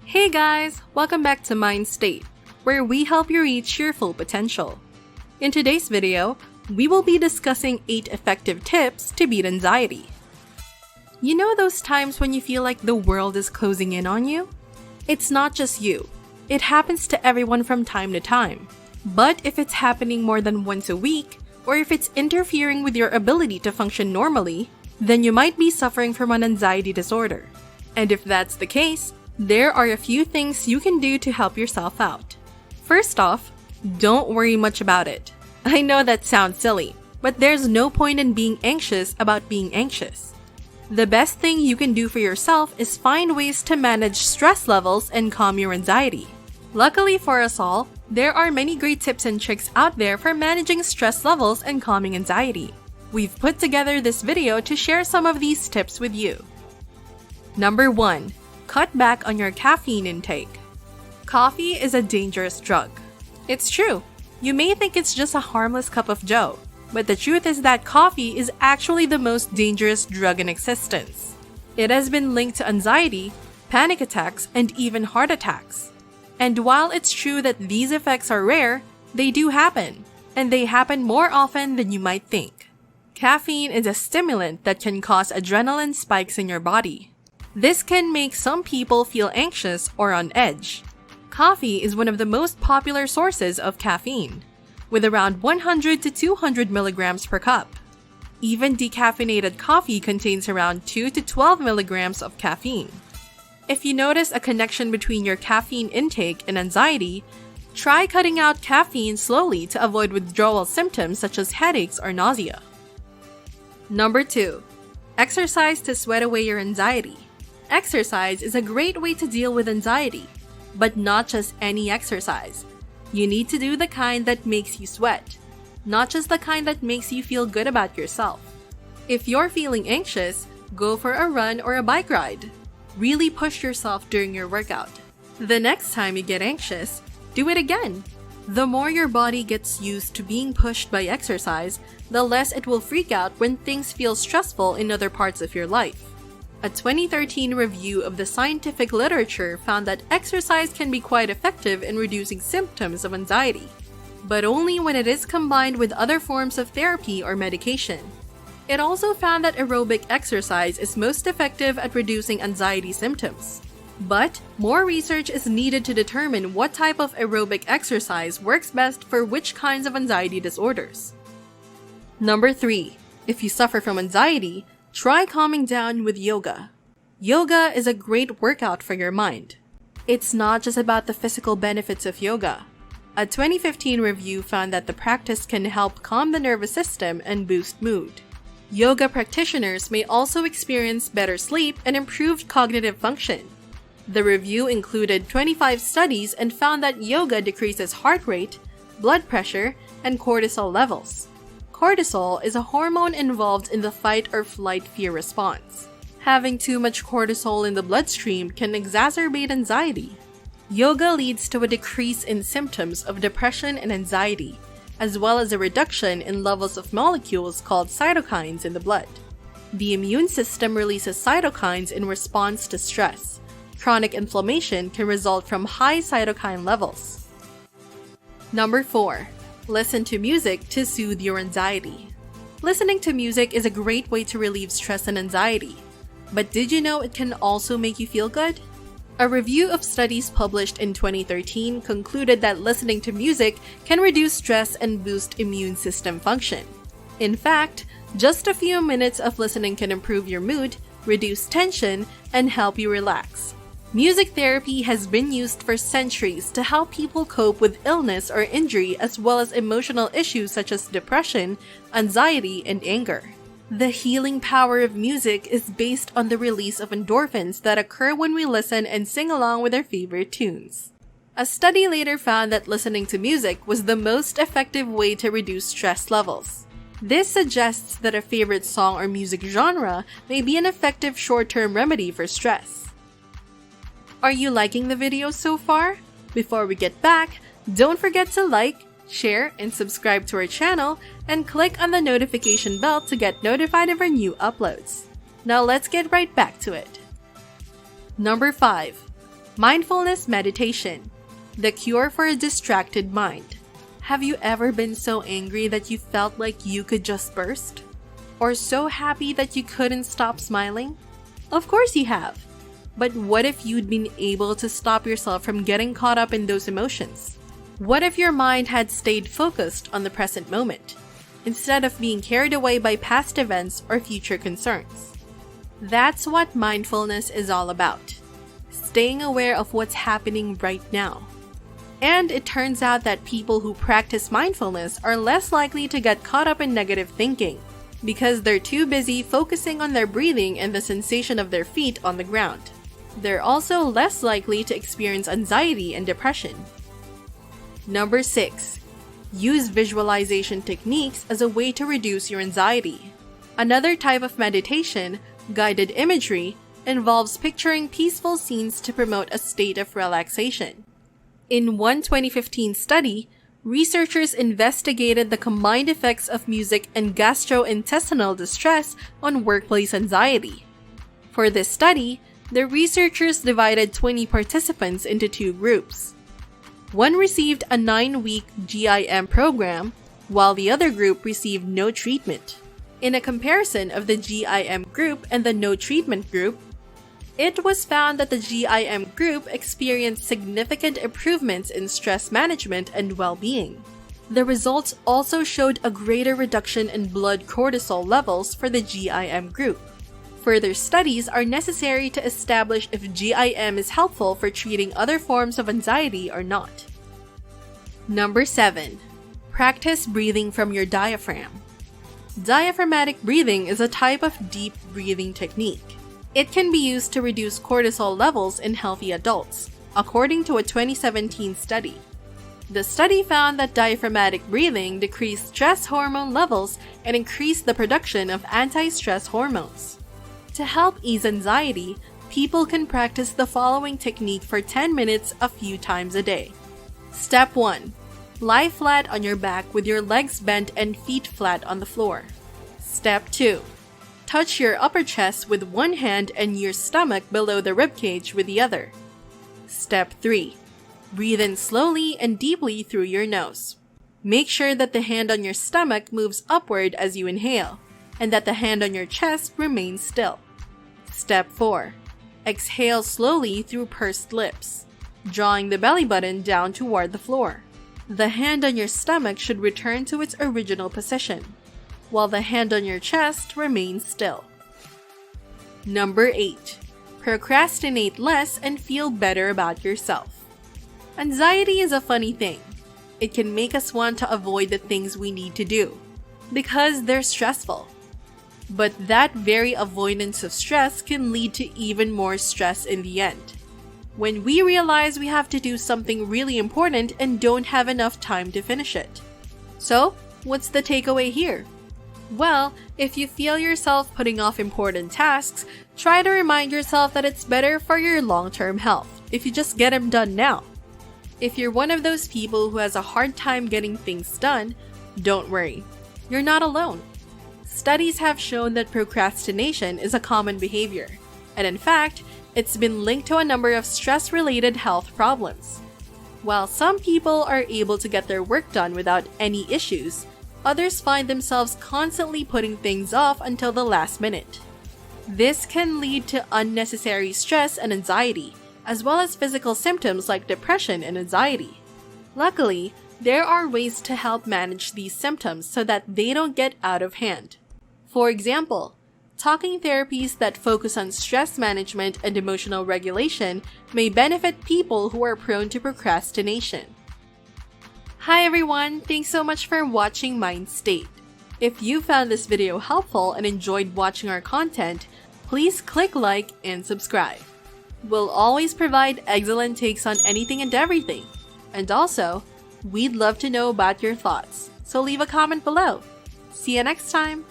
Hey guys! Welcome back to Mind State, where we help you reach your full potential. In today's video, we will be discussing 8 effective tips to beat anxiety. You know those times when you feel like the world is closing in on you? It's not just you. It happens to everyone from time to time. But if it's happening more than once a week, or if it's interfering with your ability to function normally, then you might be suffering from an anxiety disorder. And if that's the case, there are a few things you can do to help yourself out. First off, don't worry much about it. I know that sounds silly, but there's no point in being anxious about being anxious. The best thing you can do for yourself is find ways to manage stress levels and calm your anxiety. Luckily for us all, there are many great tips and tricks out there for managing stress levels and calming anxiety. We've put together this video to share some of these tips with you. Number 1. Cut back on your caffeine intake. Coffee is a dangerous drug. It's true. You may think it's just a harmless cup of joe, but the truth is that coffee is actually the most dangerous drug in existence. It has been linked to anxiety, panic attacks, and even heart attacks. And while it's true that these effects are rare, they do happen, and they happen more often than you might think. Caffeine is a stimulant that can cause adrenaline spikes in your body. This can make some people feel anxious or on edge. Coffee is one of the most popular sources of caffeine, with around 100 to 200 milligrams per cup. Even decaffeinated coffee contains around 2 to 12 milligrams of caffeine. If you notice a connection between your caffeine intake and anxiety, try cutting out caffeine slowly to avoid withdrawal symptoms such as headaches or nausea. Number 2. Exercise to sweat away your anxiety. Exercise is a great way to deal with anxiety, but not just any exercise. You need to do the kind that makes you sweat, not just the kind that makes you feel good about yourself. If you're feeling anxious, go for a run or a bike ride. Really push yourself during your workout. The next time you get anxious, do it again. The more your body gets used to being pushed by exercise, the less it will freak out when things feel stressful in other parts of your life. A 2013 review of the scientific literature found that exercise can be quite effective in reducing symptoms of anxiety, but only when it is combined with other forms of therapy or medication. It also found that aerobic exercise is most effective at reducing anxiety symptoms. But more research is needed to determine what type of aerobic exercise works best for which kinds of anxiety disorders. Number 3. If you suffer from anxiety, try calming down with yoga. Yoga is a great workout for your mind. It's not just about the physical benefits of yoga. A 2015 review found that the practice can help calm the nervous system and boost mood. Yoga practitioners may also experience better sleep and improved cognitive function. The review included 25 studies and found that yoga decreases heart rate, blood pressure, and cortisol levels. Cortisol is a hormone involved in the fight or flight fear response. Having too much cortisol in the bloodstream can exacerbate anxiety. Yoga leads to a decrease in symptoms of depression and anxiety, as well as a reduction in levels of molecules called cytokines in the blood. The immune system releases cytokines in response to stress. Chronic inflammation can result from high cytokine levels. Number 4. Listen to music to soothe your anxiety. Listening to music is a great way to relieve stress and anxiety. But did you know it can also make you feel good? A review of studies published in 2013 concluded that listening to music can reduce stress and boost immune system function. In fact, just a few minutes of listening can improve your mood, reduce tension, and help you relax. Music therapy has been used for centuries to help people cope with illness or injury as well as emotional issues such as depression, anxiety, and anger. The healing power of music is based on the release of endorphins that occur when we listen and sing along with our favorite tunes. A study later found that listening to music was the most effective way to reduce stress levels. This suggests that a favorite song or music genre may be an effective short-term remedy for stress. Are you liking the video so far? Before we get back, don't forget to like, share, and subscribe to our channel, and click on the notification bell to get notified of our new uploads. Now let's get right back to it. Number 5. Mindfulness meditation, the cure for a distracted mind. Have you ever been so angry that you felt like you could just burst? Or so happy that you couldn't stop smiling? Of course you have. But what if you'd been able to stop yourself from getting caught up in those emotions? What if your mind had stayed focused on the present moment, instead of being carried away by past events or future concerns? That's what mindfulness is all about. Staying aware of what's happening right now. And it turns out that people who practice mindfulness are less likely to get caught up in negative thinking, because they're too busy focusing on their breathing and the sensation of their feet on the ground. They're also less likely to experience anxiety and depression. Number 6. Use visualization techniques as a way to reduce your anxiety. Another type of meditation, guided imagery, involves picturing peaceful scenes to promote a state of relaxation. In one 2015 study, researchers investigated the combined effects of music and gastrointestinal distress on workplace anxiety. For this study, the researchers divided 20 participants into two groups. One received a 9-week GIM program, while the other group received no treatment. In a comparison of the GIM group and the no treatment group, it was found that the GIM group experienced significant improvements in stress management and well-being. The results also showed a greater reduction in blood cortisol levels for the GIM group. Further studies are necessary to establish if GIM is helpful for treating other forms of anxiety or not. Number 7. Practice breathing from your diaphragm. Diaphragmatic breathing is a type of deep breathing technique. It can be used to reduce cortisol levels in healthy adults, according to a 2017 study. The study found that diaphragmatic breathing decreased stress hormone levels and increased the production of anti-stress hormones. To help ease anxiety, people can practice the following technique for 10 minutes a few times a day. Step 1. Lie flat on your back with your legs bent and feet flat on the floor. Step 2. Touch your upper chest with one hand and your stomach below the ribcage with the other. Step 3. Breathe in slowly and deeply through your nose. Make sure that the hand on your stomach moves upward as you inhale, and that the hand on your chest remains still. Step 4. Exhale slowly through pursed lips, drawing the belly button down toward the floor. The hand on your stomach should return to its original position, while the hand on your chest remains still. Number 8. Procrastinate less and feel better about yourself. Anxiety is a funny thing. It can make us want to avoid the things we need to do, because they're stressful. But that very avoidance of stress can lead to even more stress in the end, when we realize we have to do something really important and don't have enough time to finish it. So, what's the takeaway here? Well, if you feel yourself putting off important tasks, try to remind yourself that it's better for your long-term health if you just get them done now. If you're one of those people who has a hard time getting things done, don't worry. You're not alone. Studies have shown that procrastination is a common behavior, and in fact, it's been linked to a number of stress-related health problems. While some people are able to get their work done without any issues, others find themselves constantly putting things off until the last minute. This can lead to unnecessary stress and anxiety, as well as physical symptoms like depression and anxiety. Luckily, there are ways to help manage these symptoms so that they don't get out of hand. For example, talking therapies that focus on stress management and emotional regulation may benefit people who are prone to procrastination. Hi everyone, thanks so much for watching Mind State. If you found this video helpful and enjoyed watching our content, please click like and subscribe. We'll always provide excellent takes on anything and everything. And also, we'd love to know about your thoughts, so leave a comment below. See you next time!